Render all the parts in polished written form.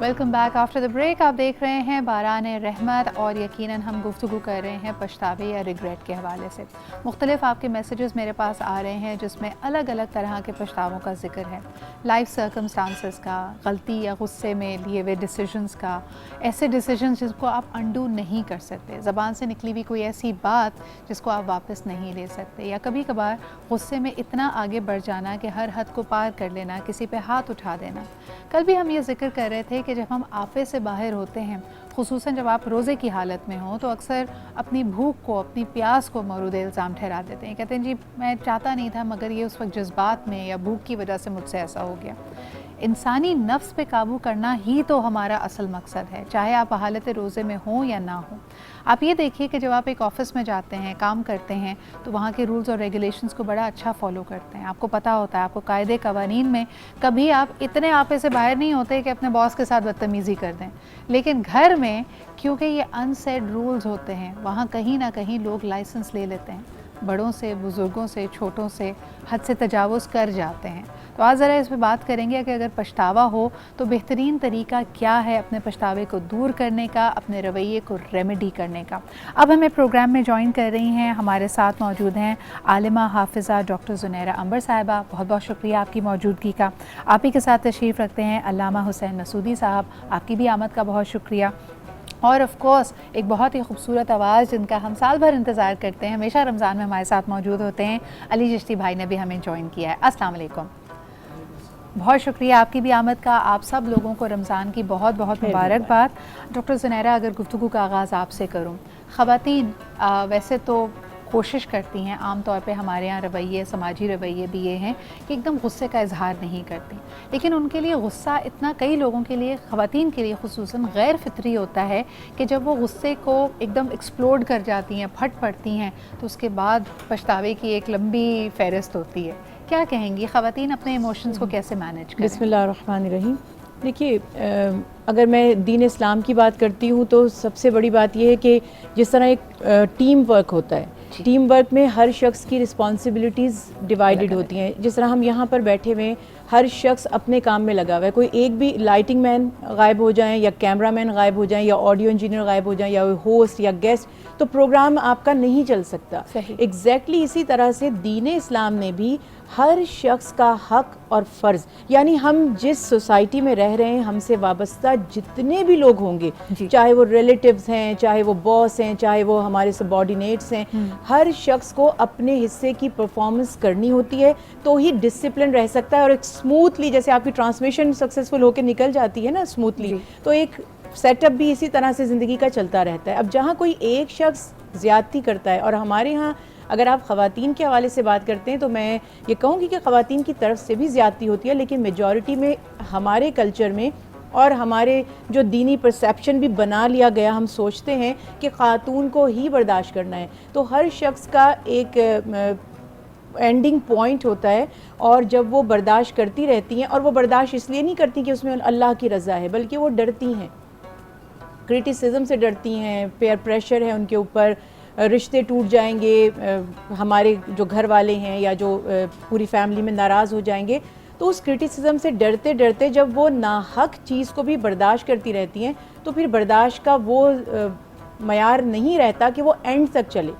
Welcome back after the break. आप देख रहे हैं बारान रहमत और यकीनन हम गुफ्तगू कर रहे हैं पछतावे या रिग्रेट के हवाले से। मुख्तलिफ आपके मैसेजेस मेरे पास आ रहे हैं जिसमें अलग अलग तरह के पछतावों का जिक्र है, लाइफ सर्कमस्टांसेस का, गलती या गुस्से में लिए हुए डिसीजंस का, ऐसे डिसीजंस जिसको आप अंडू नहीं कर सकते, ज़बान से निकली हुई कोई ऐसी बात जिसको आप वापस नहीं ले सकते, या कभी कभार गुस्से में इतना आगे बढ़ जाना कि हर हद को पार कर लेना, किसी पे हाथ उठा देना। कल भी हम ये जिक्र कर रहे थे कि जब हम आपे से बाहर होते हैं, खुसूसन जब आप रोज़े की हालत में हो, तो अक्सर अपनी भूख को, अपनी प्यास को मौरूद इल्ज़ाम ठहरा देते हैं। कहते हैं जी मैं चाहता नहीं था मगर ये उस वक्त जज्बात में या भूख की वजह से मुझसे ऐसा हो गया। इंसानी नफ्स पे काबू करना ही तो हमारा असल मकसद है, चाहे आप हालत रोज़े में हों या ना हो। आप ये देखिए कि जब आप एक ऑफ़िस में जाते हैं, काम करते हैं, तो वहाँ के रूल्स और रेगुलेशंस को बड़ा अच्छा फ़ॉलो करते हैं। आपको पता होता है, आपको कायदे कवानीन में कभी आप इतने आपे से बाहर नहीं होते कि अपने बॉस के साथ बदतमीज़ी कर दें। लेकिन घर में क्योंकि ये अनसेड रूल्स होते हैं, वहाँ कहीं ना कहीं लोग लाइसेंस ले लेते हैं, बड़ों से, बुज़ुर्गों से, छोटों से हद से तजावुज़ कर जाते हैं। तो आज ज़रा इस पर बात करेंगे कि अगर पछतावा हो तो बेहतरीन तरीका क्या है अपने पछतावे को दूर करने का, अपने रवैये को रेमेडी करने का। अब हमें प्रोग्राम में ज्वाइन कर रही हैं, हमारे साथ मौजूद हैं आलिमा हाफिज़ा डॉक्टर ज़ुनैरा अंबर साहिबा। बहुत बहुत शुक्रिया आपकी मौजूदगी का। आप ही के साथ तशरीफ़ रखते हैं अल्लामा हुसैन मसूदी साहब, आपकी भी आमद का बहुत शुक्रिया। और ऑफ़ कोर्स एक बहुत ही खूबसूरत आवाज़ जिनका हम साल भर इंतज़ार करते हैं, हमेशा रमज़ान में हमारे साथ मौजूद होते हैं, अली चिश्ती भाई ने भी हमें ज्वाइन किया है। अस्सलाम वालेकुम। बहुत शुक्रिया आपकी भी आमद का। आप सब लोगों को रमज़ान की बहुत बहुत मुबारकबाद। डॉक्टर ज़ुनैरा, अगर गुफ्तगू का आगाज़ आपसे करूँ, ख़वातीन वैसे तो कोशिश करती हैं, आम तौर पे हमारे यहाँ रवैये, समाजी रवैये भी ये हैं कि एकदम गुस्से का इजहार नहीं करती, लेकिन उनके लिए गुस्सा इतना, कई लोगों के लिए, ख़वातीन के लिए खुसूसन गैर फितरी होता है कि जब वो गुस्से को एकदम एक्सप्लोड कर जाती हैं, फट पड़ती हैं, तो उसके बाद पछतावे की एक लंबी फ़हरिस्त होती है। क्या कहेंगी ख़वातीन अपने इमोशंस को कैसे मैनेज करें? बिस्मिल्लाहिर्रहमानिर्रहीम। देखिए, अगर मैं दीन इस्लाम की बात करती हूँ तो सबसे बड़ी बात यह है कि जिस तरह एक टीम वर्क होता है, टीम वर्क में हर शख्स की रिस्पॉन्सिबिलिटीज़ डिवाइडेड होती हैं। जिस तरह हम यहाँ पर बैठे हुए हैं, हर शख्स अपने काम में लगा हुआ है। कोई एक भी लाइटिंग मैन गायब हो जाएं या कैमरा मैन गायब हो जाएं या ऑडियो इंजीनियर गायब हो जाएं या होस्ट या गेस्ट, तो प्रोग्राम आपका नहीं चल सकता। एग्जैक्टली इसी तरह से दीन इस्लाम ने भी हर शख्स का हक और फ़र्ज़, यानी हम जिस सोसाइटी में रह रहे हैं, हमसे वाबस्ता जितने भी लोग होंगे, चाहे वो रिलेटिव्स हैं, चाहे वो बॉस हैं, चाहे वो हमारे सबॉर्डिनेट्स हैं, हर शख्स को अपने हिस्से की परफॉर्मेंस करनी होती है, तो ही डिसिप्लिन रह सकता है। और एक स्मूथली, जैसे आपकी ट्रांसमिशन सक्सेसफुल होकर निकल जाती है ना स्मूथली, तो एक सेटअप भी इसी तरह से ज़िंदगी का चलता रहता है। अब जहाँ कोई एक शख्स ज़्यादती करता है, और हमारे यहाँ अगर आप ख़वातीन के हवाले से बात करते हैं तो मैं ये कहूँगी कि ख़वातीन की तरफ से भी ज़्यादती होती है, लेकिन मेजॉरिटी में हमारे कल्चर में और हमारे जो दीनी परसेप्शन भी बना लिया गया, हम सोचते हैं कि ख़ातून को ही बर्दाश्त करना है। तो हर शख्स का एक एंडिंग पॉइंट होता है, और जब वो बर्दाश्त करती रहती हैं, और वो बर्दाश्त इसलिए नहीं करती कि उसमें अल्लाह की रज़ा है, बल्कि वो डरती हैं, क्रिटिसिज्म से डरती हैं, पेयर प्रेशर है उनके ऊपर, रिश्ते टूट जाएंगे, हमारे जो घर वाले हैं या जो पूरी फैमिली में नाराज़ हो जाएंगे। तो उस क्रिटिसिज्म से डरते डरते जब वो नाहक चीज़ को भी बर्दाश्त करती रहती हैं, तो फिर बर्दाश्त का वो मयार नहीं रहता कि वो एंड तक चले।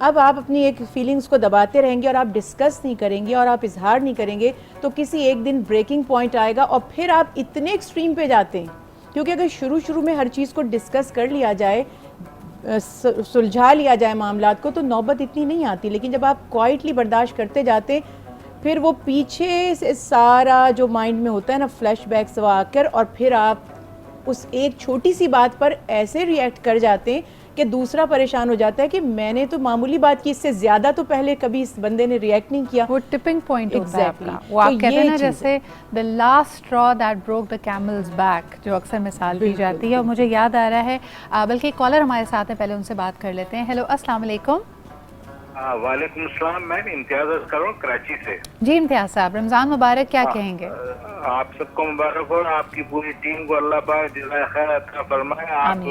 अब आप अपनी एक फीलिंग्स को दबाते रहेंगे और आप डिस्कस नहीं करेंगे और आप इजहार नहीं करेंगे, तो किसी एक दिन ब्रेकिंग पॉइंट आएगा और फिर आप इतने एक्सट्रीम पे जाते हैं। क्योंकि अगर शुरू में हर चीज़ को डिस्कस कर लिया जाए, सुलझा लिया जाए मामलात को, तो नौबत इतनी नहीं आती। लेकिन जब आप क्वाइटली बर्दाश्त करते जाते, फिर वो पीछे से सारा जो माइंड में होता है ना, फ्लैशबैक्स आकर, और फिर आप उस एक छोटी सी बात पर ऐसे रिएक्ट कर जाते हैं कि दूसरा परेशान हो जाता है कि मैंने तो मामूली बात की, इससे ज़्यादा तो पहले कभी इस बंदे ने रिएक्ट नहीं किया। वो टिपिंग पॉइंट होता है आपका। वो आप कहते हैं ना, जैसे the last straw that broke the camel's back, जो अक्सर मिसाल दी जाती है। और मुझे याद आ रहा है, बल्कि एक कॉलर हमारे साथ है, पहले उनसे बात कर लेते हैं। हेलो, अस्सलाम वालेकुम। वालेकुम सलाम। मैं इम्तियाज़ कर रहा हूँ कराची से। जी इम्तियाज़ साहब, रमज़ान मुबारक। क्या कहेंगे? आप सबको मुबारक हो, आपकी पूरी टीम को अल्लाह पाक जज़ाए खैर अता फरमाए। आप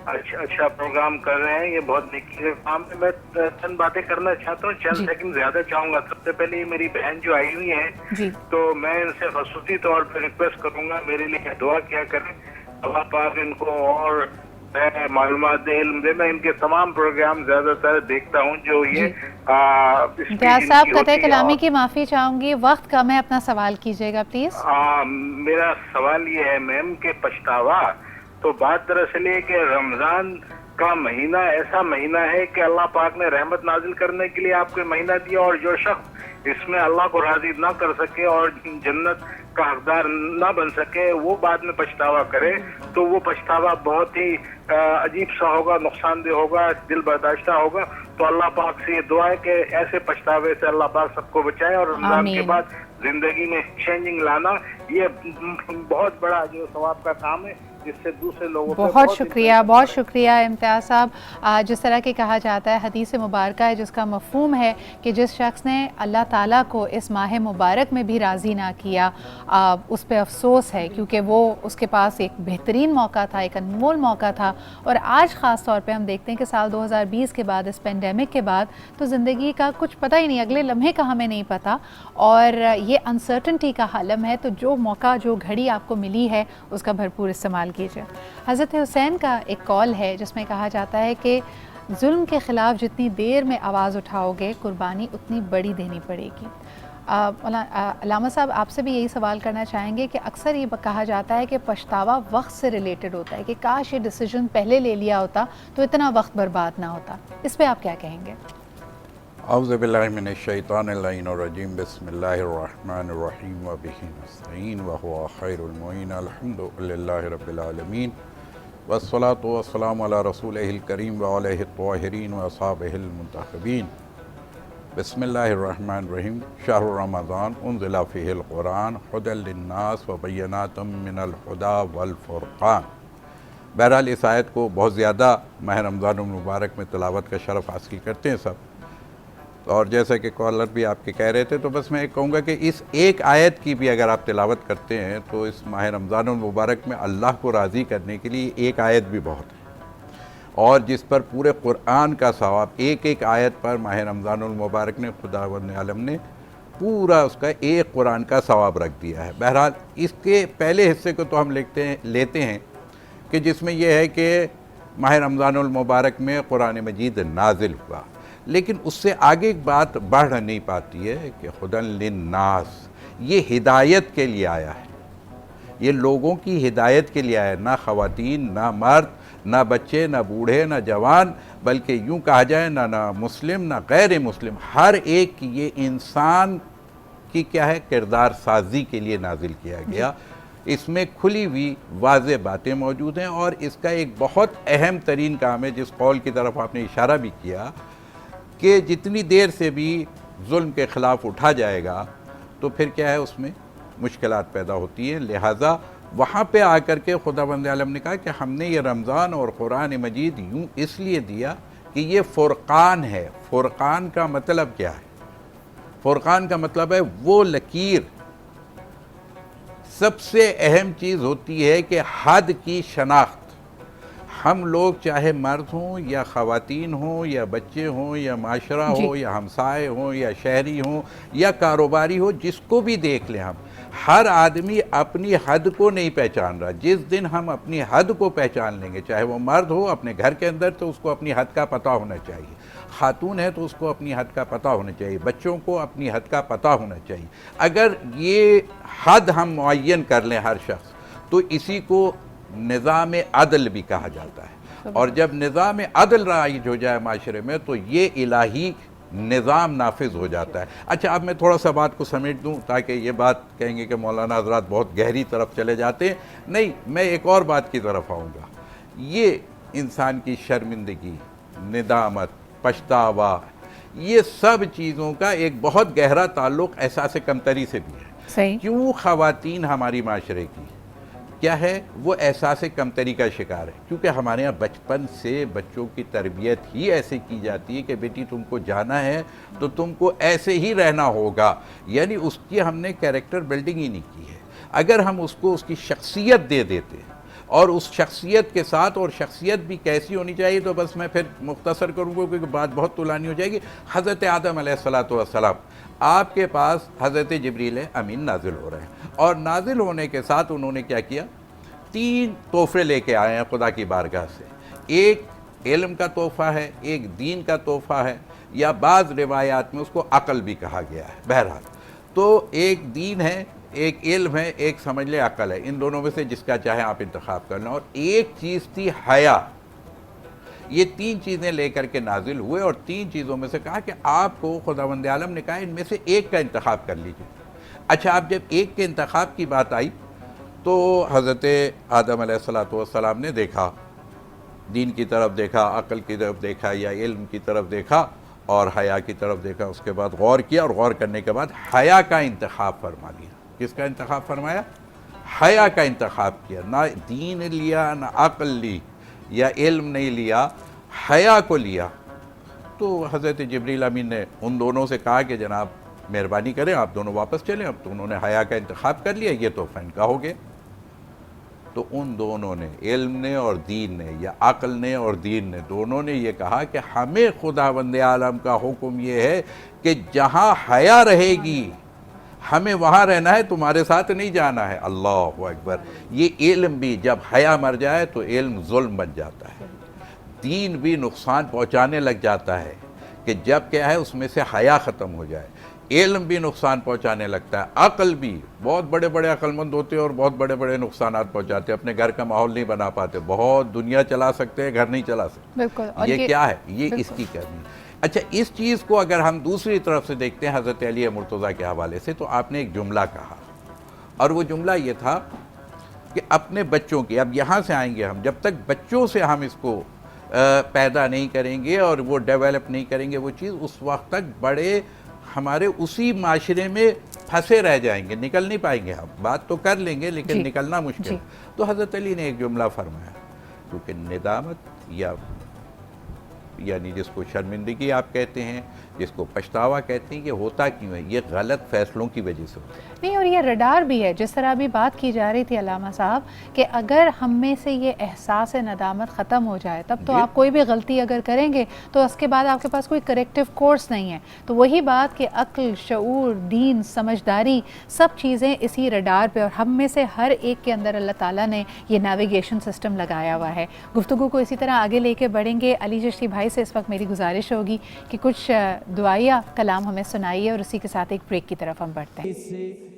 अच्छा प्रोग्राम कर रहे हैं, ये बहुत नेकी के काम है। मैं चंद बातें करना चाहता हूँ, चंद सेकंड ज्यादा चाहूंगा। सबसे पहले ये मेरी बहन जो आई हुई है, तो मैं इनसे खसूसी तौर पर रिक्वेस्ट करूंगा, मेरे लिए दुआ किया करें। अल्लाह पाक इनको और मालूमात दे, इल्म दे। मैं इनके तमाम प्रोग्राम ज्यादातर देखता हूँ जो ये इम्तियाज साहब कतई कलामी की माफ़ी चाहूँगी, वक्त कम है, अपना सवाल कीजिएगा प्लीज़। मेरा सवाल ये है मैम कि पछतावा तो बात दरअसल ये कि रमज़ान का महीना ऐसा महीना है कि अल्लाह पाक ने रहमत नाजिल करने के लिए आपको महीना दिया, और जो शख्स इसमें अल्लाह को राज़ी ना कर सके और जन्नत का हकदार ना बन सके, वो बाद में पछतावा करे, तो वो पछतावा बहुत ही अजीब सा होगा, नुकसानदेह होगा, दिल बर्दाश्ता होगा। तो अल्लाह पाक से ये दुआ है कि ऐसे पछतावे से अल्लाह पाक सबको बचाए, और रमजान के बाद जिंदगी में चेंजिंग लाना ये बहुत बड़ा जो सवाब का काम है, जिससे दूसरे लोगों बहुत शुक्रिया इम्तियाज साहब। जिस तरह के कहा जाता है, हदीस मुबारक है जिसका मफ़हूम है कि जिस शख्स ने अल्लाह ताला को इस माह मुबारक में भी राज़ी ना किया, उस पर अफसोस है, क्योंकि वो उसके पास एक बेहतरीन मौका था, एक अनमोल मौका था। और आज ख़ास तौर पे हम देखते हैं कि साल 2020 के बाद, इस पेंडेमिक के बाद, तो ज़िंदगी का कुछ पता ही नहीं, अगले लम्हे का हमें नहीं पता, और ये अनसर्टनटी का आलम है। तो जो मौका, जो घड़ी आपको मिली है, उसका भरपूर इस्तेमाल कीजिए। हज़रत हुसैन का एक कॉल है जिसमें कहा जाता है कि जुल्म के ख़िलाफ़ जितनी देर में आवाज़ उठाओगे, कुर्बानी उतनी बड़ी देनी पड़ेगी। अल्लामा साहब, आपसे भी यही सवाल करना चाहेंगे कि अक्सर ये कहा जाता है कि पछतावा वक्त से रिलेटेड होता है, कि काश ये डिसीजन पहले ले लिया होता तो इतना वक्त बर्बाद ना होता। इस पर आप क्या कहेंगे? औज़ु बिल्लाहि मिनश शैतानिर रजीम, बिस्मिल्लाहिर्रहमानिर्रहीम व बिही नस्तईन व हुवा खैरुल मुईन, अल्हम्दुलिल्लाहि रब्बिल आलमीन वस्सलातु वस्सलामु अला रसूलिहिल करीम व आलिहि त्वाहिरीन व अस्हाबिहिल मुंतखबीन। बिस्मिल्लाहिर्रहमानिर्रहीम। शहरु रमज़ान उन्ज़िला फ़ीहिल क़ुरान हुदल लिन्नास व बय्यनातुम मिनल हुदा वल फ़ुरक़ान। बहरहाल इस आयत को बहुत ज़्यादा माह रमज़ान मुबारक में तिलावत का शरफ़ हासिल करते हैं सब, और जैसा कि कॉलर भी आपके कह रहे थे, तो बस मैं कहूँगा कि इस एक आयत की भी अगर आप तिलावत करते हैं तो इस माह रमज़ान मुबारक में अल्लाह को राज़ी करने के लिए एक आयत भी बहुत है, और जिस पर पूरे कुरान का सवाब, एक एक आयत पर माह रमज़ान मुबारक ने खुदावंद आलम ने पूरा उसका एक कुरान का सवाब रख दिया है। बहरहाल इसके पहले हिस्से को तो हम लेते हैं कि जिसमें यह है कि माह रमज़ान मुबारक में कुरान मजीद नाजिल हुआ, लेकिन उससे आगे एक बात बढ़ नहीं पाती है कि हुदन लिन्नास, ये हिदायत के लिए आया है, ये लोगों की हिदायत के लिए आया है, ना ख़वातीन, ना मर्द, ना बच्चे, ना बूढ़े, ना जवान, बल्कि यूँ कहा जाए ना मुस्लिम ना गैर मुस्लिम, हर एक ये इंसान की क्या है किरदार साजी के लिए नाजिल किया गया। इसमें खुली हुई वाज़ेह बातें मौजूद हैं, और इसका एक बहुत अहम तरीन काम है जिस कौल की तरफ आपने इशारा भी किया कि जितनी देर से भी जुल्म के ख़िलाफ़ उठा जाएगा तो फिर क्या है उसमें मुश्किलात पैदा होती हैं। लिहाजा वहाँ पे आकर के खुदावंद आलम ने कहा कि हमने ये रमज़ान और कुरान मजीद यूँ इसलिए दिया कि ये फ़ुरक़ान है। फ़ुरक़ान का मतलब क्या है? फ़ुरक़ान का मतलब है वो लकीर, सबसे अहम चीज़ होती है कि हद की शनाख्त। हम लोग चाहे मर्द हों या ख़वातीन हों या बच्चे हों या माशरा हो या हमसाए हों या शहरी हों या कारोबारी हो, जिसको भी देख लें हम, हर आदमी अपनी हद को नहीं पहचान रहा। जिस दिन हम अपनी हद को पहचान लेंगे, चाहे वो मर्द हो अपने घर के अंदर तो उसको अपनी हद का पता होना चाहिए, खातून है तो उसको अपनी हद का पता होना चाहिए, बच्चों को अपनी हद का पता होना चाहिए। अगर ये हद हम मुअय्यन कर लें हर शख्स, तो इसी को निज़ाम अदल भी कहा जाता है। और जब निज़ाम अदल राइज हो जाए माशरे में तो ये इलाही निज़ाम नाफिज हो जाता है। अच्छा, अब मैं थोड़ा सा बात को समेट दूं ताकि ये बात कहेंगे कि मौलाना हज़रात बहुत गहरी तरफ चले जाते हैं। नहीं, मैं एक और बात की तरफ आऊँगा। ये इंसान की शर्मिंदगी, निदामत, पछतावा, ये सब चीज़ों का एक बहुत गहरा ताल्लुक़ एहसास कमतरी से भी है। सही। क्यों ख़वातीन हमारी माशरे की क्या है वो एहसास कमतरी का शिकार है? क्योंकि हमारे यहाँ बचपन से बच्चों की तरबियत ही ऐसे की जाती है कि बेटी तुमको जाना है तो तुमको ऐसे ही रहना होगा, यानी उसकी हमने कैरेक्टर बिल्डिंग ही नहीं की है। अगर हम उसको उसकी शख्सियत दे देते और उस शख्सियत के साथ, और शख्सियत भी कैसी होनी चाहिए, तो बस मैं फिर मुख्तसर करूँगा क्योंकि बात बहुत तुलानी हो जाएगी। हज़रत आदम अलैहिस्सलातु वस्सलाम, आपके पास हज़रत जिब्रील अमीन नाजिल हो रहे हैं, और नाजिल होने के साथ उन्होंने क्या किया 3 तोहफे लेके आए हैं खुदा की बारगाह से, एक इल्म का तोहफ़ा है, एक दीन का तोहफ़ा है, या बाज़ रिवायात में उसको अक़ल भी कहा गया है। बहरहाल तो एक दीन है, एक इल्म है, एक समझ ले अक़ल है, इन दोनों में से जिसका चाहे आप इंतखाब कर लें। और एक चीज़ थी हया। ये 3 चीज़ें लेकर के नाजिल हुए और 3 चीज़ों में से कहा कि आपको खुदावंद आलम ने कहा इनमें से एक का इंतखाब कर लीजिए। अच्छा, अब जब एक के इंतखाब की बात आई तो हज़रत आदम अलैहिस्सलाम ने देखा, दीन की तरफ देखा, अक़ल की तरफ देखा, या इल्म की तरफ देखा और हया की तरफ देखा। उसके बाद गौर किया और गौर करने के बाद हया का इंतखाब फरमा लिया। किसका इंतखाब फरमाया? हया का इंतखाब किया। ना दीन लिया, ना अक़ल ली, या इल्म नहीं लिया, हया को लिया। तो हज़रत जिब्रील अमीन ने उन दोनों से कहा कि जनाब मेहरबानी करें, आप दोनों वापस चलें। अब तो उन्होंने हया का इंतखाब कर लिया, ये तोहफ़ा इनका हो गया। तो उन दोनों ने, इल्म ने और दीन ने, या अक़ल ने और दीन ने, दोनों ने ये कहा कि हमें खुदावंद आलम का हुक्म ये है कि जहाँ हया रहेगी हमें वहाँ रहना है, तुम्हारे साथ नहीं जाना है। अल्लाहु अकबर। ये इल्म भी जब हया मर जाए तो इल्म जुल्म बन जाता है, दीन भी नुकसान पहुँचाने लग जाता है कि जब क्या है उसमें से हया ख़त्म हो जाए। इल्म भी नुकसान पहुंचाने लगता है, अक़ल भी। बहुत बड़े बड़े अक़लमंद होते हैं और बहुत बड़े बड़े नुकसानात पहुंचाते हैं, अपने घर का माहौल नहीं बना पाते, बहुत दुनिया चला सकते हैं, घर नहीं चला सकते। बिल्कुल। और ये क्या है? ये इसकी कमी। अच्छा, इस चीज़ को अगर हम दूसरी तरफ से देखते हैं हज़रत अली मुर्तज़ा के हवाले से, तो आपने एक जुमला कहा और वो जुमला ये था कि अपने बच्चों की, अब यहाँ से आएंगे हम, जब तक बच्चों से हम इसको पैदा नहीं करेंगे और वो डेवलप नहीं करेंगे वो चीज़, उस वक्त तक बड़े हमारे उसी माशरे में फंसे रह जाएंगे, निकल नहीं पाएंगे। हम बात तो कर लेंगे लेकिन निकलना मुश्किल। तो हज़रत अली ने एक जुमला फरमाया, क्योंकि निदामत यानी जिसको शर्मिंदगी आप कहते हैं, जिसको पछतावा कहते हैं, ये होता क्यों है? ये गलत फैसलों की वजह से होता है। नहीं, और ये रडार भी है, जिस तरह अभी बात की जा रही थी अल्लामा साहब, कि अगर हम में से ये एहसास नदामत ख़त्म हो जाए तब तो आप कोई भी गलती अगर करेंगे तो उसके बाद आपके पास कोई करेक्टिव कोर्स नहीं है। तो वही बात कि अक्ल, शऊर, दीन, समझदारी, सब चीज़ें इसी रडार पे, और हम में से हर एक के अंदर अल्लाह ताला ने ये नेविगेशन सिस्टम लगाया हुआ है। गुफ्तगू को इसी तरह आगे लेके बढ़ेंगे। अली चिश्ती भाई से इस वक्त मेरी गुजारिश होगी कि कुछ दुआया कलाम हमें सुनाइए और उसी के साथ एक ब्रेक की तरफ हम बढ़ते हैं।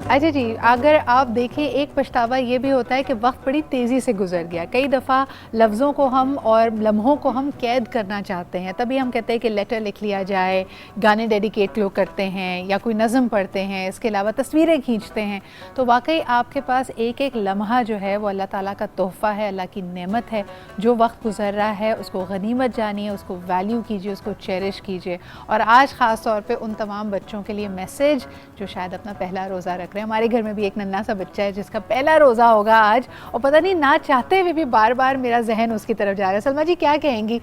अच्छा जी, अगर आप देखें एक पछतावा ये भी होता है कि वक्त बड़ी तेज़ी से गुजर गया। कई दफ़ा लफ्ज़ों को हम और लम्हों को हम कैद करना चाहते हैं, तभी हम कहते हैं कि लेटर लिख लिया जाए, गाने डेडिकेट लोग करते हैं या कोई नज़म पढ़ते हैं, इसके अलावा तस्वीरें खींचते हैं। तो वाकई आपके पास एक एक लम्हा जो है वो अल्लाह ताला का तोहफ़ा है, अल्लाह की नेमत है। जो वक्त गुजर रहा है उसको गनीमत जानिए, उसको वैल्यू कीजिए, उसको चेरिश कीजिए। और आज ख़ास तौर पे उन तमाम बच्चों के लिए मैसेज जो शायद अपना पहला रोज़ा रख रहे हैं। हमारे घर में भी एक नन्हा सा बच्चा है जिसका पहला रोज़ा होगा आज, और पता नहीं ना चाहते हुए भी बार बार मेरा जहन उसकी तरफ जा रहा है। सलमा जी क्या कहेंगी?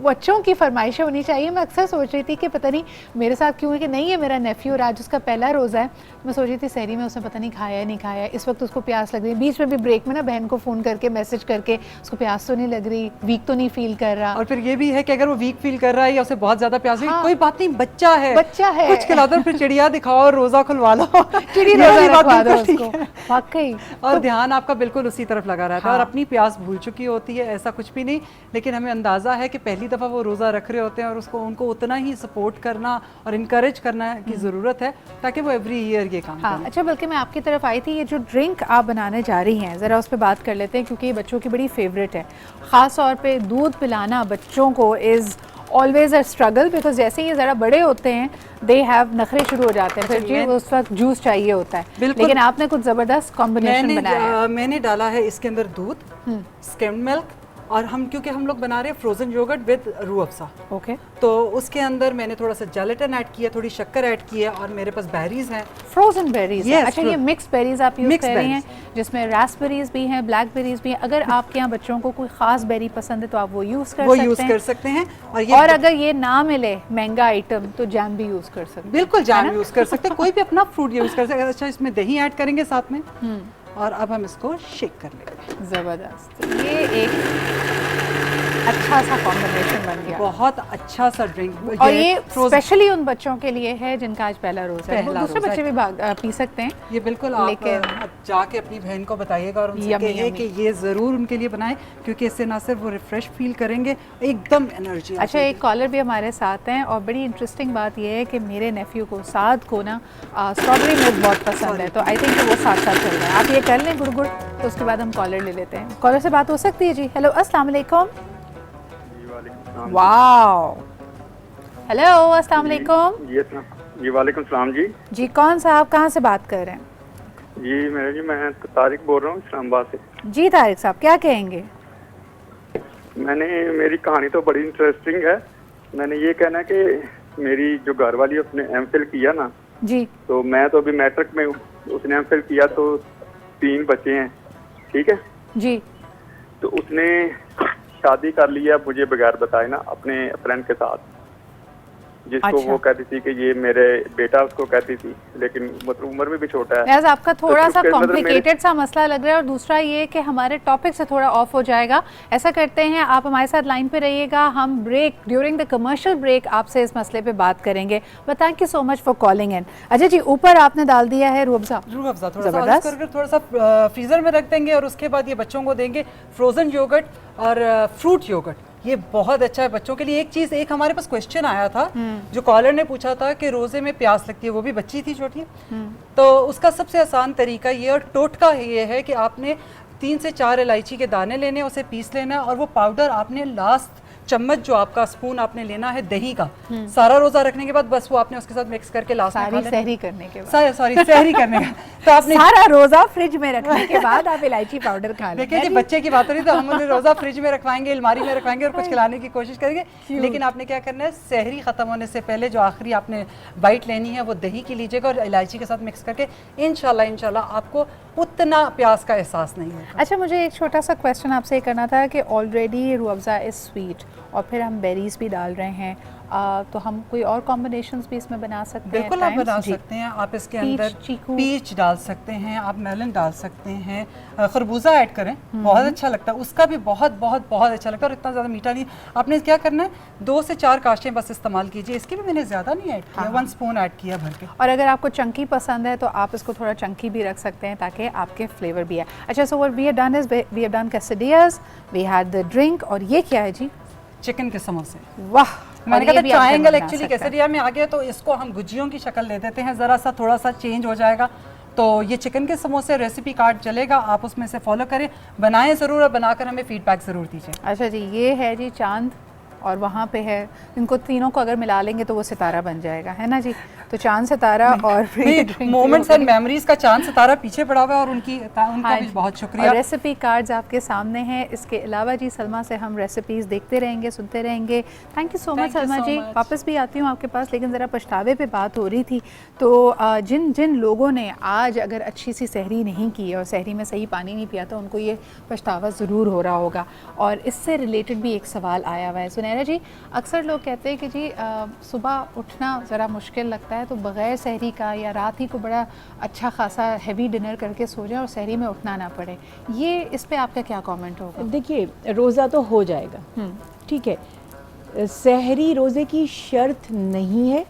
बच्चों की फरमाइशें होनी चाहिए। मैं अक्सर सोच रही थी कि पता नहीं मेरे साथ क्यों है कि नहीं है मेरा नेफ्यू और आज उसका पहला रोज़ा है। मैं सोच रही थी सहरी में उसने पता नहीं खाया नहीं खाया, इस वक्त उसको प्यास लग रही है। बीच में भी ब्रेक में ना बहन को फ़ोन करके मैसेज करके उसको प्यास तो नहीं लग रही, वीक तो नहीं फील कर रहा। और फिर ये भी है कि अगर वो वीक फील कर रहा है या उसे बहुत ज़्यादा प्यास है, कोई बात नहीं, बच्चा है कुछ खिला दो, फिर चिड़िया दिखाओ और रोज़ा खुलवा लो, वाकई। और ध्यान आपका बिल्कुल उसी तरफ लगा रहता है और अपनी प्यास भूल चुकी होती है, ऐसा कुछ भी नहीं। लेकिन हमें अंदाज़ा है कि पहली दफ़ा वो रोज़ा रख रहे होते हैं और उनको उतना ही सपोर्ट करना और इनकरेज करना की ज़रूरत है ताकि वो एवरी ईयर ये काम करें। अच्छा, बल्कि मैं आपकी तरफ आई थी, ये जो ड्रिंक आप बनाने जा रही हैं ज़रा उस पर बात कर लेते हैं, क्योंकि ये बच्चों की बड़ी फेवरेट है। ख़ास तौर पे दूध पिलाना बच्चों को is always a struggle, because जैसे ही ये ज़रा बड़े होते हैं दे हैव नखरे शुरू हो जाते हैं, फिर जी उस वक्त जूस चाहिए होता है। लेकिन आपने कुछ ज़बरदस्त कॉम्बिनेशन बनाया है। मैंने डाला है इसके अंदर दूध, स्किम्ड मिल्क, और क्योंकि हम लोग बना रहे हैं frozen yogurt with Rooh Afza, okay, तो उसके अंदर मैंने थोड़ा सा जेलेटिन ऐड किया, थोड़ी शक्कर ऐड की है, और मेरे पास बेरीज हैं, फ्रोजन बेरीज। yes, अच्छा, ये मिक्स बेरीज आप यूज़ कर रही हैं जिसमें रास्पबेरीज भी हैं, ब्लैक बेरीज भी हैं। अगर आपके यहाँ बच्चों को कोई खास बेरी पसंद है तो आप वो यूज़ कर सकते हैं। और अगर ये ना मिले महंगा आइटम तो जैम भी यूज़ कर सकते हैं। बिल्कुल जैम यूज़ कर सकते हैं, कोई भी अपना फ्रूट यूज़ कर सकते हैं। अच्छा, इसमें दही ऐड करेंगे साथ में, और अब हम इसको शेक कर लेंगे। ज़बरदस्त। ये एक अच्छा सा कॉम्बिनेशन बन गया, बहुत अच्छा सा ड्रिंक। और ये स्पेशली उन बच्चों के लिए है जिनका आज पहला रोज़ा है, पहला दूसरे रोज़ा बच्चे भी पी सकते हैं। ये बिल्कुल आप लेकिन जाके अपनी बहन को बताइएगा और उनसे यम्मी, कहिए कि ये ज़रूर उनके लिए बनाएं, क्योंकि इससे ना सिर्फ वो रिफ्रेश फील करेंगे, एकदम एनर्जी। अच्छा, एक कॉलर भी हमारे साथ हैं, और बड़ी इंटरेस्टिंग बात ये है कि मेरे नेफ्यू को साद को ना स्ट्रॉबेरी मिल्क बहुत पसंद है, तो आई थिंक वो साथ साथ चल रहा है। आप ये कर लें गुड़, तो उसके बाद हम कॉलर ले लेते हैं। कॉलर से बात हो सकती है जी? हेलो, अस्सलाम वालेकुम। वाओ, हेलो, अस्सलाम वालेकुम। जी वालेकुम सलाम जी। जी, कौन साहब, कहाँ से बात कर रहे हैं? मैं तारिक बोल रहा हूँ इस्लामाबाद से। जी तारिक साहब, क्या कहेंगे? मेरी कहानी तो बड़ी इंटरेस्टिंग है। मैंने ये कहना है कि मेरी जो घर वाली उसने एमफिल किया ना जी, तो मैं तो अभी मैट्रिक में हूँ, उसने एमफिल किया तो 3 बच्चे हैं, ठीक है। जी, तो उसने शादी कर लिया मुझे बगैर बताए ना अपने फ्रेंड के साथ, जिसको अच्छा। वो कहती थी कि ये मेरे बेटा उसको कहती थी, लेकिन मतलब उम्र में भी छोटा है। वैसे आपका थोड़ा सा उसके मतलब कॉम्प्लिकेटेड सा मसला लग रहा है, और दूसरा ये कि हमारे टॉपिक से थोड़ा ऑफ हो जाएगा। ऐसा करते हैं, आप हमारे साथ लाइन पे रहिएगा, हम break, during the commercial break आपसे इस मसले पे बात करेंगे। But thank you so much for calling in. अच्छा जी, ऊपर आपने डाल दिया है रूह अफ़ज़ा, थोड़ा सा फ्रीजर में रख देंगे, और उसके बाद ये बच्चों को देंगे फ्रोजन योगर्ट और फ्रूट योगर्ट। ये बहुत अच्छा है बच्चों के लिए। एक हमारे पास क्वेश्चन आया था, जो कॉलर ने पूछा था कि रोजे में प्यास लगती है, वो भी बच्ची थी छोटी, तो उसका सबसे आसान तरीका ये और टोटका ये है कि आपने 3 से 4 इलायची के दाने लेने, उसे पीस लेना, और वो पाउडर आपने लास्ट चम्मच जो आपका स्पून आपने लेना है दही का, सारा रोजा रखने के बाद बस वो आपने उसके साथ मिक्स करके लास्ट में खा लेना। सहरी करने के बाद, सॉरी सहरी करने का तो आपने सारा रोजा फ्रिज में रखने के बाद आप इलायची पाउडर खा लें। देखिए जी, बच्चे की बात हो रही तो हम उन्हें रोजा फ्रिज में रखवाएंगे, अलमारी में रखवाएंगे और कुछ खिलाने की कोशिश करेंगे, लेकिन आपने क्या करना है, सहरी खत्म होने से पहले जो आखिरी आपने बाइट लेनी है वो दही की लीजिएगा और इलायची के साथ मिक्स करके इंशाल्लाह आपको उतना प्यास का एहसास नहीं होगा। अच्छा, मुझे एक छोटा सा क्वेश्चन आपसे करना था कि already Rooh Afza is sweet और फिर हम बेरीज भी डाल रहे हैं, तो हम कोई और कॉम्बिनेशंस भी इसमें बना सकते हैं? बिल्कुल आप बना सकते हैं। आप इसके अंदर पीच डाल सकते हैं, आप मेलन डाल सकते हैं, खरबूजा ऐड करें, बहुत अच्छा लगता है, उसका भी बहुत बहुत बहुत अच्छा लगता है, और इतना ज़्यादा मीठा नहीं। आपने क्या करना है, 2 से 4 काशें बस इस्तेमाल कीजिए, इसकी भी मैंने ज़्यादा नहीं ऐड किया, 1 स्पून ऐड किया भर के। और अगर आपको चंकी पसंद है तो आप इसको थोड़ा चंकी भी रख सकते हैं ताकि आपके फ्लेवर भी है। अच्छा, so what we have done is we have done quesadillas, we had the drink, और ये क्या है जी? चिकन के समोसे। वाह, मैंने कहा ट्रायंगल एक्चुअली केसरिया में आ गया, तो इसको हम गुजियों की शक्ल दे देते हैं, ज़रा सा थोड़ा सा चेंज हो जाएगा। तो ये चिकन के समोसे रेसिपी कार्ड चलेगा, आप उसमें से फॉलो करें, बनाएं ज़रूर और बनाकर हमें फीडबैक ज़रूर दीजिए। अच्छा जी, ये है जी चांद, और वहाँ पे है, इनको तीनों को अगर मिला लेंगे तो वो सितारा बन जाएगा, है ना जी? तो चांद, सितारा और मोमेंट्स एंड मेमोरीज का चांद सितारा पीछे पड़ा हुआ है, और उनका भी बहुत शुक्रिया। रेसिपी कार्ड्स आपके सामने हैं। इसके अलावा जी सलमा से हम रेसिपीज़ देखते रहेंगे, सुनते रहेंगे। Thank you so much Salma ji. वापस भी आती हूँ आपके पास, लेकिन ज़रा पछतावे पे बात हो रही थी। तो जिन जिन लोगों ने आज अगर अच्छी सी सहरी नहीं की और सहरी में सही पानी नहीं पिया तो उनको ये पछतावा ज़रूर हो रहा होगा। और इससे रिलेटेड भी एक सवाल आया हुआ है। सुनैरा जी, अक्सर लोग कहते हैं कि जी सुबह उठना ज़रा मुश्किल लगता है, तो बग़ैर सहरी का या रात ही को बड़ा अच्छा खासा हैवी डिनर करके सो जाए और सहरी में उठना ना पड़े, ये इस पे आपका क्या कमेंट होगा? देखिए, रोज़ा तो हो जाएगा, ठीक है, सहरी रोज़े की शर्त नहीं है,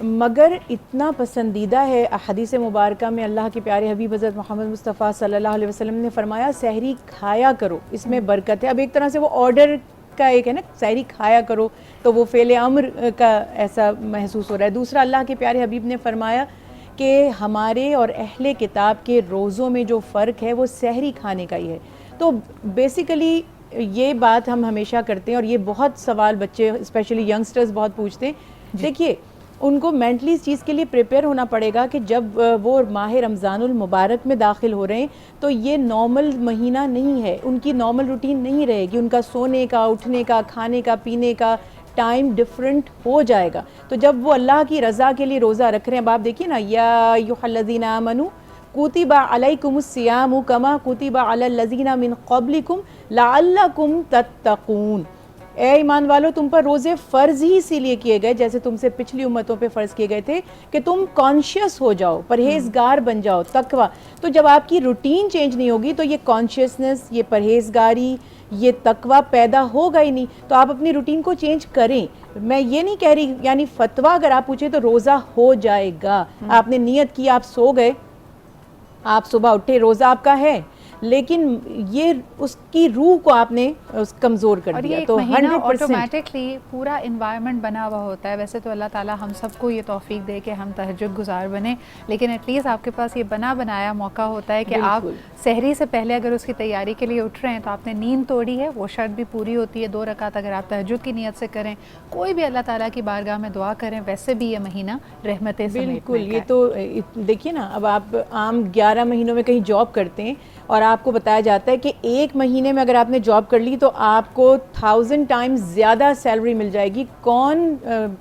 मगर इतना पसंदीदा है। हदीस मुबारक में अल्लाह के प्यारे हबीब हज़रत मोहम्मद मुस्तफ़ा सल्लल्लाहु अलैहि वसल्लम ने फरमाया, सहरी खाया करो, इसमें बरकत है। अब एक तरह से वो ऑर्डर का एक है ना, सहरी खाया करो, तो वो फ़ेल अम्र का ऐसा महसूस हो रहा है। दूसरा, अल्लाह के प्यारे हबीब ने फरमाया कि हमारे और अहले किताब के रोज़ों में जो फ़र्क है वो सहरी खाने का ही है। तो बेसिकली ये बात हम हमेशा करते हैं, और ये बहुत सवाल बच्चे स्पेशली यंगस्टर्स बहुत पूछते हैं। देखिए, उनको मेंटली इस चीज़ के लिए प्रिपेयर होना पड़ेगा कि जब वो माह रमज़ानुल मुबारक में दाखिल हो रहे हैं तो ये नॉर्मल महीना नहीं है, उनकी नॉर्मल रूटीन नहीं रहेगी, उनका सोने का, उठने का, खाने का, पीने का टाइम डिफरेंट हो जाएगा। तो जब वो अल्लाह की रज़ा के लिए रोज़ा रख रहे हैं, अब आप देखिए ना, या अय्युहल्लज़ीना आमनू कुतिबा अलैकुमुस्सियामु कमा कुतिबा अलल लज़ीना मिन क़ब्लिकुम लअल्लकुम तत्तक़ून। اے ایمان والو تم پر روزے فرض ہی اسی لیے کیے گئے جیسے تم سے پچھلی امتوں پہ فرض کیے گئے تھے کہ تم کانشیس ہو جاؤ, پرہیزگار بن جاؤ, تقوی. تو جب آپ کی روٹین چینج نہیں ہوگی تو یہ کانشیسنس, یہ پرہیزگاری, یہ تقوی پیدا ہوگا ہی نہیں. تو آپ اپنی روٹین کو چینج کریں. میں یہ نہیں کہہ رہی, یعنی فتویٰ اگر آپ پوچھیں تو روزہ ہو جائے گا. آپ نے نیت کی, آپ سو گئے, آپ صبح اٹھے, روزہ آپ کا ہے, لیکن یہ اس کی روح کو آپ نے کمزور کر اور دیا. یہ تو ایک مہینہ 100% آٹومیٹکلی پورا انوائرمنٹ بنا ہوا ہوتا ہے. ویسے تو اللہ تعالیٰ ہم سب کو یہ توفیق دے کہ ہم تہجد گزار بنیں, لیکن ایٹ لیسٹ آپ کے پاس یہ بنا بنایا موقع ہوتا ہے کہ آپ سحری سے پہلے اگر اس کی تیاری کے لیے اٹھ رہے ہیں تو آپ نے نیند توڑی ہے, وہ شرط بھی پوری ہوتی ہے. 2 رکعت اگر آپ تہجد کی نیت سے کریں, کوئی بھی اللہ تعالیٰ کی بارگاہ میں دعا کریں, ویسے بھی یہ مہینہ رحمتیں بالکل. یہ تو دیکھیے نا, اب آپ عام 11 مہینوں میں کہیں جاب کرتے ہیں اور آپ کو بتایا جاتا ہے کہ 1 مہینے میں اگر آپ نے جاب کر لی تو آپ کو 1000 ٹائمز زیادہ سیلری مل جائے گی. کون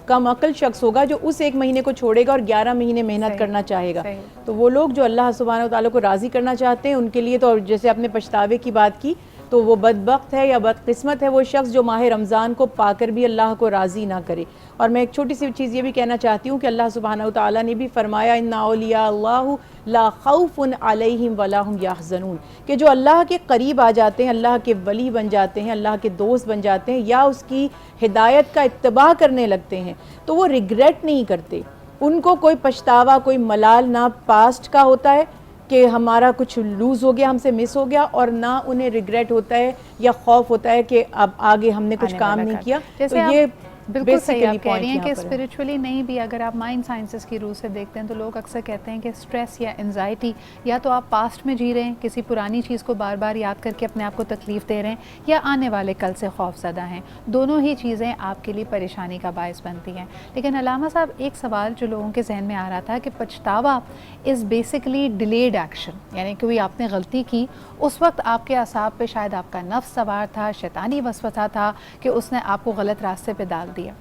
کم عقل شخص ہوگا جو اس 1 مہینے کو چھوڑے گا اور 11 مہینے محنت کرنا چاہے گا؟ تو وہ لوگ جو اللہ سبحانہ و تعالیٰ کو راضی کرنا چاہتے ہیں ان کے لیے تو, جیسے آپ نے پچھتاوے کی بات کی, تو وہ بدبخت ہے یا بدقسمت ہے وہ شخص جو ماہ رمضان کو پا کر بھی اللہ کو راضی نہ کرے. اور میں ایک چھوٹی سی چیز یہ بھی کہنا چاہتی ہوں کہ اللہ سبحانہ و تعالیٰ نے بھی فرمایا ان اولیاء اللہ لا خوف علیہم ولا ہم یحزنون, کہ جو اللہ کے قریب آ جاتے ہیں, اللہ کے ولی بن جاتے ہیں, اللہ کے دوست بن جاتے ہیں, یا اس کی ہدایت کا اتباع کرنے لگتے ہیں, تو وہ ریگریٹ نہیں کرتے. ان کو کوئی پچھتاوا, کوئی ملال نہ پاسٹ کا ہوتا ہے کہ ہمارا کچھ لوز ہو گیا, ہم سے مس ہو گیا, اور نہ انہیں ریگریٹ ہوتا ہے یا خوف ہوتا ہے کہ اب آگے ہم نے کچھ کام نہیں کیا. تو یہ بالکل صحیح آپ کہہ رہی ہیں کہ اسپریچولی نہیں بھی اگر آپ مائنڈ سائنسز کی روح سے دیکھتے ہیں تو لوگ اکثر کہتے ہیں کہ اسٹریس یا انزائٹی, یا تو آپ پاسٹ میں جی رہے ہیں, کسی پرانی چیز کو بار بار یاد کر کے اپنے آپ کو تکلیف دے رہے ہیں, یا آنے والے کل سے خوف زدہ ہیں. دونوں ہی چیزیں آپ کے لیے پریشانی کا باعث بنتی ہیں. لیکن علامہ صاحب, ایک سوال جو لوگوں کے ذہن میں آ رہا تھا کہ پچھتاوا از بیسکلی ڈیلیڈ ایکشن, یعنی کوئی آپ نے غلطی کی, اس وقت آپ کے اعصاب پہ شاید آپ کا نفس سوار تھا, شیطانی وسوسہ تھا کہ اس نے آپ کو غلط راستے پہ ڈال دیا.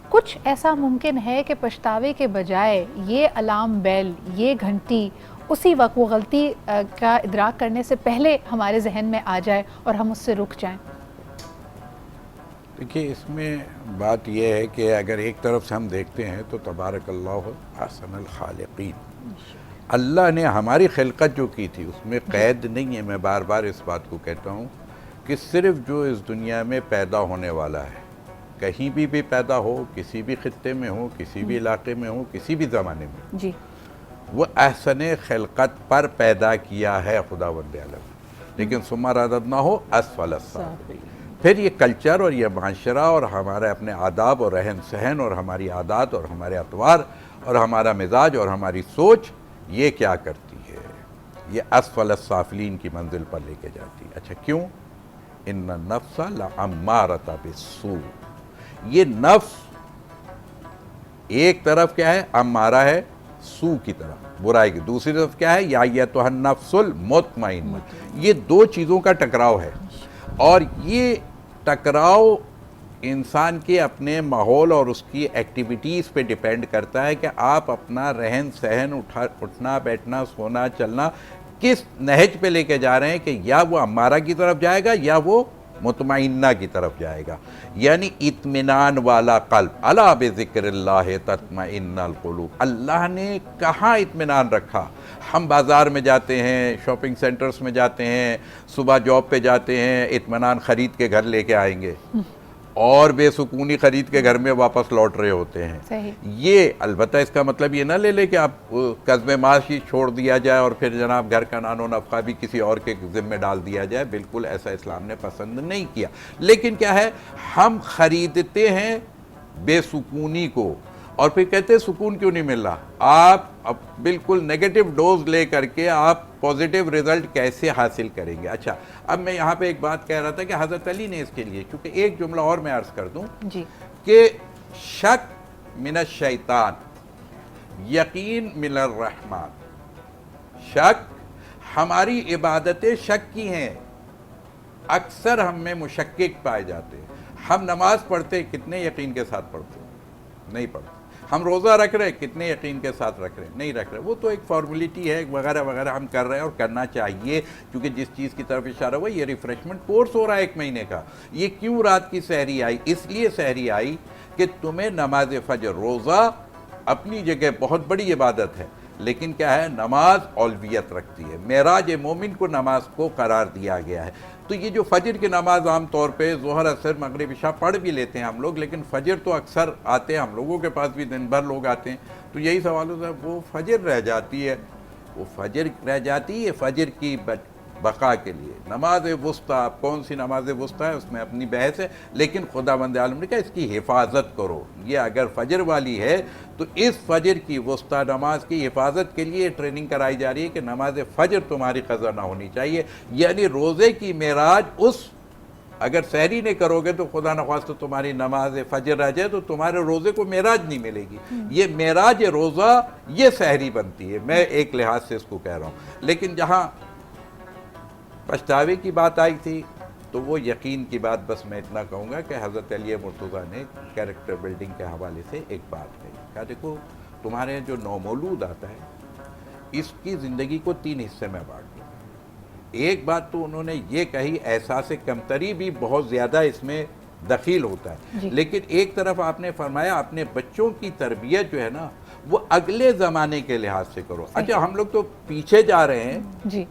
کچھ ایسا ممکن ہے کہ پچھتاوے کے بجائے یہ الارم بیل, یہ گھنٹی اسی وقت وہ غلطی کا ادراک کرنے سے پہلے ہمارے ذہن میں آ جائے اور ہم اس سے رک جائیں؟ دیکھیے, اس میں بات یہ ہے کہ اگر ایک طرف سے ہم دیکھتے ہیں تو تبارک اللہ احسن الخالقین, اللہ نے ہماری خلقت جو کی تھی اس میں قید نہیں ہے. میں بار بار اس بات کو کہتا ہوں کہ صرف جو اس دنیا میں پیدا ہونے والا ہے, کہیں بھی پیدا ہو, کسی بھی خطے میں ہو, کسی بھی علاقے میں ہو, کسی بھی زمانے میں, جی, وہ احسن خلقت پر پیدا کیا ہے خداوند عالم. لیکن ثم رددناہ اسفل السافلین. پھر یہ کلچر اور یہ معاشرہ اور ہمارے اپنے آداب اور رہن سہن اور ہماری عادات اور ہمارے اطوار اور ہمارا مزاج اور ہماری سوچ, یہ کیا کرتی ہے, یہ اسفل السافلین کی منزل پر لے کے جاتی ہے. اچھا کیوں؟ ان النفس لامارۃ بالسوء. یہ نفس ایک طرف کیا ہے, امارہ ہے سو کی طرف, برائی کی. دوسری طرف کیا ہے, یا ایتھا النفس المطمئنہ. یہ 2 چیزوں کا ٹکراؤ ہے, اور یہ ٹکراؤ انسان کے اپنے ماحول اور اس کی ایکٹیویٹیز پہ ڈیپینڈ کرتا ہے کہ آپ اپنا رہن سہن, اٹھنا بیٹھنا, سونا چلنا کس نہج پہ لے کے جا رہے ہیں, کہ یا وہ امارہ کی طرف جائے گا یا وہ مطمئنہ کی طرف جائے گا. یعنی اطمینان والا قلب. الا بذکر اللہ تطمئن القلوب. اللہ نے کہاں اطمینان رکھا؟ ہم بازار میں جاتے ہیں, شاپنگ سینٹرز میں جاتے ہیں, صبح جاب پہ جاتے ہیں, اطمینان خرید کے گھر لے کے آئیں گے, اور بے سکونی خرید کے گھر میں واپس لوٹ رہے ہوتے ہیں. صحیح. یہ البتہ اس کا مطلب یہ نہ لے لے کہ آپ قصب معاش ہی چھوڑ دیا جائے اور پھر جناب گھر کا نان و نفقہ بھی کسی اور کے ذمہ ڈال دیا جائے. بالکل ایسا اسلام نے پسند نہیں کیا. لیکن کیا ہے, ہم خریدتے ہیں بے سکونی کو, اور پھر کہتے ہیں سکون کیوں نہیں مل رہا. آپ اب بالکل نیگیٹو ڈوز لے کر کے آپ پازیٹیو رزلٹ کیسے حاصل کریں گے. اچھا, اب میں یہاں پہ ایک بات کہہ رہا تھا کہ حضرت علی نے اس کے لیے, کیونکہ ایک جملہ اور میں عرض کر دوں جی, کہ شک من الشیطان, یقین من الرحمن. شک, ہماری عبادتیں شک کی ہیں, اکثر ہم میں مشکک پائے جاتے ہیں. ہم نماز پڑھتے کتنے یقین کے ساتھ پڑھتے؟ نہیں پڑھتے. ہم روزہ رکھ رہے ہیں، کتنے یقین کے ساتھ رکھ رہے ہیں؟ نہیں رکھ رہے. وہ تو ایک فارمیلٹی ہے وغیرہ وغیرہ ہم کر رہے ہیں اور کرنا چاہیے، کیونکہ جس چیز کی طرف اشارہ ہوا یہ ریفریشمنٹ کورس ہو رہا ہے 1 مہینے کا. یہ کیوں رات کی سحری آئی؟ اس لیے سحری آئی کہ تمہیں نماز فجر، روزہ اپنی جگہ بہت بڑی عبادت ہے، لیکن کیا ہے، نماز اولویت رکھتی ہے. معراج مومن کو نماز کو قرار دیا گیا ہے. تو یہ جو فجر کی نماز عام طور پہ ظہر، عصر، مغرب، عشاء پڑھ بھی لیتے ہیں ہم لوگ، لیکن فجر تو اکثر آتے ہیں، ہم لوگوں کے پاس بھی دن بھر لوگ آتے ہیں. تو یہی سوال ہوتا ہے، وہ فجر رہ جاتی ہے، وہ فجر رہ جاتی ہے فجر کی بقا کے لیے. نماز وسطیٰ، کون سی نماز وسطیٰ ہے اس میں اپنی بحث ہے، لیکن خداوند عالم نے کہا اس کی حفاظت کرو. یہ اگر فجر والی ہے تو اس فجر کی وسطیٰ نماز کی حفاظت کے لیے ٹریننگ کرائی جا رہی ہے کہ نماز فجر تمہاری قضا نہ ہونی چاہیے. یعنی روزے کی معراج اگر سحری نہیں کرو گے تو خدا نخواستہ تمہاری نماز فجر رہ جائے تو تمہارے روزے کو معراج نہیں ملے گی. یہ معراج روزہ یہ سحری بنتی ہے. میں ایک لحاظ سے اس کو کہہ رہا ہوں. لیکن جہاں پچھتاوے کی بات آئی تھی تو وہ یقین کی بات، بس میں اتنا کہوں گا کہ حضرت علی مرتضیٰ نے کیریکٹر بلڈنگ کے حوالے سے ایک بات کہی کہ دیکھو تمہارے جو نومولود آتا ہے اس کی زندگی کو 3 حصے میں بانٹ دو. ایک بات تو انہوں نے یہ کہی، احساس کمتری بھی بہت زیادہ اس میں دخیل ہوتا ہے، لیکن ایک طرف آپ نے فرمایا اپنے بچوں کی تربیت جو ہے نا وہ اگلے زمانے کے لحاظ سے کرو. اچھا ہم لوگ تو پیچھے جا رہے ہیں. جی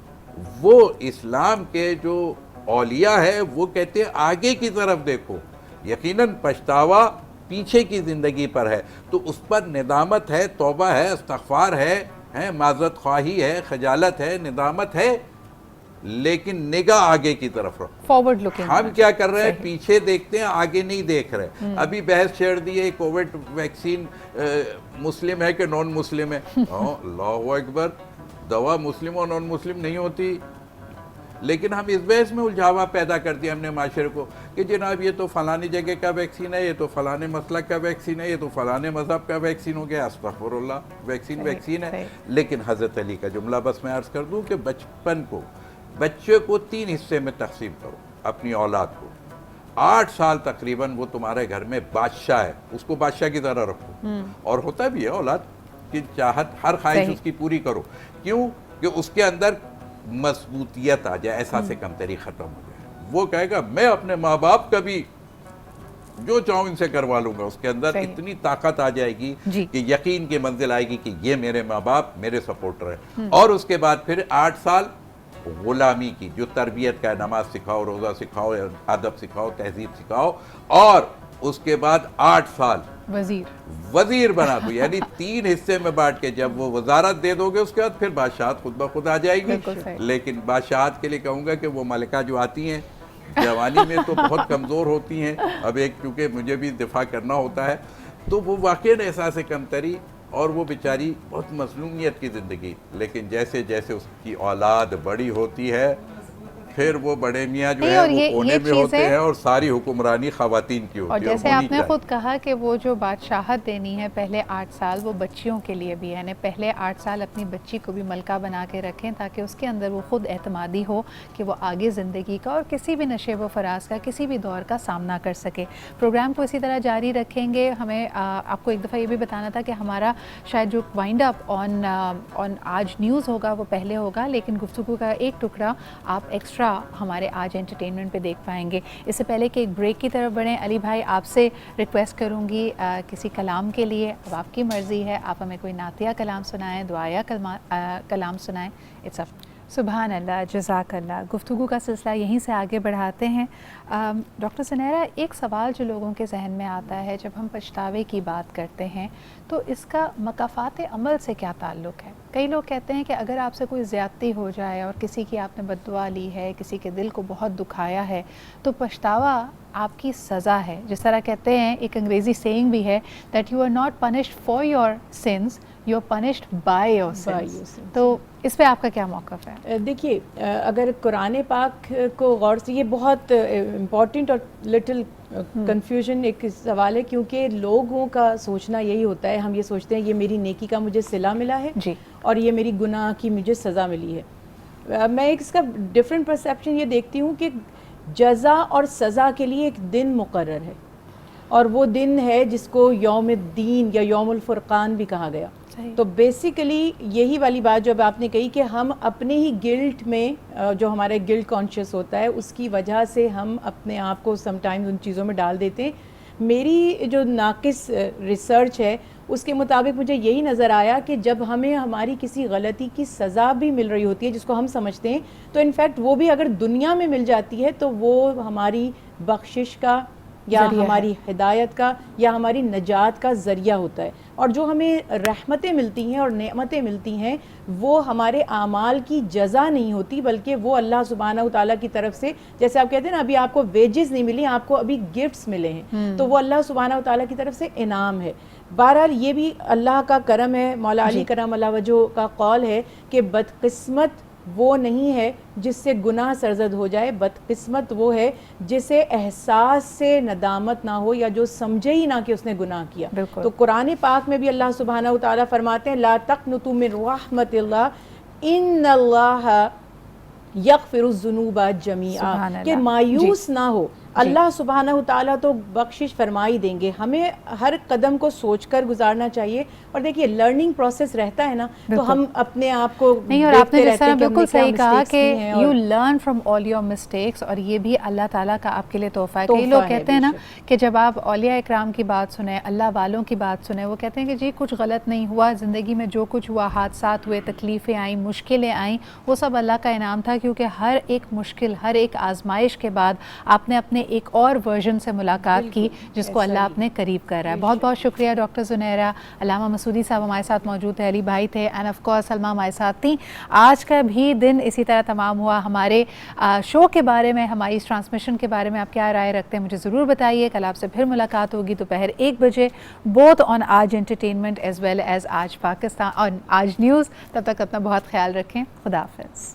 وہ اسلام کے جو اولیاء ہے وہ کہتے ہیں آگے کی طرف دیکھو. یقیناً پچھتاوا پیچھے کی زندگی پر ہے تو اس پر ندامت ہے، توبہ ہے، استغفار ہے، معذرت خواہی ہے، خجالت ہے، ندامت ہے، لیکن نگاہ آگے کی طرف رکھو. Forward looking. ہم کیا کر رہے ہیں؟ پیچھے دیکھتے ہیں، آگے نہیں دیکھ رہے. ابھی بحث چھیڑ دی ہے کووڈ ویکسین مسلم ہے کہ نان مسلم ہے. اللہ اکبر، دوا مسلم اور نان مسلم نہیں ہوتی. لیکن ہم اس بحث میں الجھاوا پیدا کر دیا ہم نے معاشرے کو کہ جناب یہ تو فلانی جگہ کا ویکسین ہے، یہ تو فلانے مسلک کا ویکسین ہے، یہ تو فلانے مذہب کا ویکسین ہو گیا. استغفر اللہ، ویکسین ہے. لیکن حضرت علی کا جملہ بس میں عرض کر دوں کہ بچے کو 3 حصے میں تقسیم کرو اپنی اولاد کو. 8 سال تقریباً وہ تمہارے گھر میں بادشاہ ہے، اس کو بادشاہ کی طرح رکھو. اور ہوتا بھی ہے اولاد کی چاہت، ہر خواہش اس کی پوری کرو. کیوں؟ کہ اس کے اندر مضبوطیت آ جائے، احساس کمتری ختم ہو جائے. وہ کہے گا میں اپنے ماں باپ کا بھی جو چاہوں ان سے کروا لوں گا. اس کے اندر اتنی طاقت آ جائے گی کہ یقین کی منزل آئے گی کہ یہ میرے ماں باپ میرے سپورٹر ہیں. اور اس کے بعد پھر 8 سال غلامی کی جو تربیت کا ہے، نماز سکھاؤ، روزہ سکھاؤ، ادب سکھاؤ، تہذیب سکھاؤ. اور اس کے بعد 8 سال وزیر بنا دو. یعنی 3 حصے میں بانٹ کے جب وہ وزارت دے دو گے اس کے بعد پھر بادشاہت خود بخود آ جائے گی. لیکن بادشاہت کے لیے کہوں گا کہ وہ ملکہ جو آتی ہیں جوانی میں تو بہت کمزور ہوتی ہیں. اب ایک کیونکہ مجھے بھی دفاع کرنا ہوتا ہے تو وہ واقعی احساس کمتری اور وہ بیچاری بہت مظلومیت کی زندگی. لیکن جیسے جیسے اس کی اولاد بڑی ہوتی ہے پھر وہ بڑے میاں جو ہے وہ کونے میں ہوتے ہیں اور ساری حکمرانی خواتین کی ہوتی ہے. اور جیسے آپ نے خود کہا کہ وہ جو بادشاہت دینی ہے پہلے 8 سال وہ بچیوں کے لیے بھی ہے، یعنی پہلے 8 سال اپنی بچی کو بھی ملکہ بنا کے رکھیں تاکہ اس کے اندر وہ خود اعتمادی ہو کہ وہ آگے زندگی کا اور کسی بھی نشیب و فراز کا کسی بھی دور کا سامنا کر سکے. پروگرام کو اسی طرح جاری رکھیں گے. ہمیں آپ کو ایک دفعہ یہ بھی بتانا تھا کہ ہمارا شاید جو وائنڈ اپ آن آج نیوز ہوگا وہ پہلے ہوگا، لیکن گفتگو کا ایک ٹکڑا آپ ایکسٹرا ہمارے آج انٹرٹینمنٹ پہ دیکھ پائیں گے. اس سے پہلے کہ ایک بریک کی طرف بڑھیں، علی بھائی آپ سے ریکویسٹ کروں گی کسی کلام کے لیے. اب آپ کی مرضی ہے، آپ ہمیں کوئی نعتیہ کلام سنائیں، دعائیہ کلام سنائیں. It's up. سبحان اللہ، جزاک اللہ. گفتگو کا سلسلہ یہیں سے آگے بڑھاتے ہیں. ڈاکٹر سنیرہ، ایک سوال جو لوگوں کے ذہن میں آتا ہے جب ہم پچھتاوے کی بات کرتے ہیں تو اس کا مکافات عمل سے کیا تعلق ہے؟ کئی لوگ کہتے ہیں کہ اگر آپ سے کوئی زیادتی ہو جائے اور کسی کی آپ نے بد دعا لی ہے، کسی کے دل کو بہت دکھایا ہے تو پچھتاوا آپ کی سزا ہے. جس طرح کہتے ہیں، ایک انگریزی سیئنگ بھی ہے that you are not punished for your sins, you are punished by your sins. تو اس پہ آپ کا کیا موقف ہے؟ دیکھیے، اگر قرآن پاک کو غور سے، یہ بہت امپورٹنٹ اور لٹل کنفیوژن ایک سوال ہے کیونکہ لوگوں کا سوچنا یہی ہوتا ہے، ہم یہ سوچتے ہیں یہ میری نیکی کا مجھے صلہ ملا ہے جی، اور یہ میری گناہ کی مجھے سزا ملی ہے. میں اس کا ڈفرینٹ پرسیپشن یہ دیکھتی ہوں کہ جزا اور سزا کے لیے ایک دن مقرر ہے اور وہ دن ہے جس کو یوم الدین یا یوم الفرقان بھی کہا گیا. تو بیسیکلی یہی والی بات جو اب آپ نے کہی کہ ہم اپنے ہی گلٹ میں جو ہمارے گلٹ کانشیس ہوتا ہے اس کی وجہ سے ہم اپنے آپ کو سم ٹائمز ان چیزوں میں ڈال دیتے ہیں. میری جو ناقص ریسرچ ہے اس کے مطابق مجھے یہی نظر آیا کہ جب ہمیں ہماری کسی غلطی کی سزا بھی مل رہی ہوتی ہے جس کو ہم سمجھتے ہیں تو انفیکٹ وہ بھی اگر دنیا میں مل جاتی ہے تو وہ ہماری بخشش کا یا ہماری ہدایت کا یا ہماری نجات کا ذریعہ ہوتا ہے. اور جو ہمیں رحمتیں ملتی ہیں اور نعمتیں ملتی ہیں وہ ہمارے اعمال کی جزا نہیں ہوتی بلکہ وہ اللہ سبحانہ و تعالیٰ کی طرف سے, جیسے آپ کہتے ہیں نا ابھی آپ کو ویجز نہیں ملی, آپ کو ابھی گفٹس ملے ہیں, تو وہ اللہ سبحانہ و تعالیٰ کی طرف سے انعام ہے. بہرحال یہ بھی اللہ کا کرم ہے. مولا علی کرم اللہ وجہ کا قول ہے کہ بدقسمت وہ نہیں ہے جس سے گناہ سرزد ہو جائے, بدقسمت وہ ہے جسے احساس سے ندامت نہ ہو یا جو سمجھے ہی نہ کہ اس نے گناہ کیا. تو قرآن پاک میں بھی اللہ سبحانہ و تعالیٰ فرماتے ہیں لا تقنطوا من رحمت اللہ ان اللہ یغفر الذنوب جمیعا, کہ مایوس نہ ہو. اللہ سبحانہ و تعالیٰ تو بخشش فرمائی دیں گے. ہمیں ہر قدم کو سوچ کر گزارنا چاہیے. اور دیکھیے لرننگ پروسیس رہتا ہے نا, تو ہم اپنے آپ کو نہیں, اور آپ نے جس طرح بالکل صحیح کہا کہ you learn from all your mistakes, اور یہ بھی اللہ تعالیٰ کا آپ کے لیے تحفہ ہے. کئی لوگ کہتے ہیں نا کہ جب آپ اولیاء اکرام کی بات سنیں, اللہ والوں کی بات سنیں, وہ کہتے ہیں کہ جی کچھ غلط نہیں ہوا زندگی میں, جو کچھ ہوا, حادثات ہوئے, تکلیفیں آئیں, مشکلیں آئیں, وہ سب اللہ کا انعام تھا, کیونکہ ہر ایک مشکل, ہر ایک آزمائش کے بعد آپ نے اپنے ایک اور ورژن سے ملاقات کی جس کو اللہ اپنے قریب کر رہا ہے. بہت بہت شکریہ ڈاکٹر زنیرہ. علامہ مسعودی صاحب ہمارے ساتھ موجود تھے, علی بھائی تھے, اینڈ آف کورس سلمیٰ ہمارے ساتھ تھیں. آج کا بھی دن اسی طرح تمام ہوا. ہمارے شو کے بارے میں, ہماری اس ٹرانسمیشن کے بارے میں آپ کیا رائے رکھتے ہیں مجھے ضرور بتائیے. کل آپ سے پھر ملاقات ہوگی دوپہر 1 بجے, بوتھ آن آج انٹرٹینمنٹ ایز ویل ایز آج پاکستان اور آج نیوز. تب تک اپنا بہت خیال رکھیں. خدا حافظ.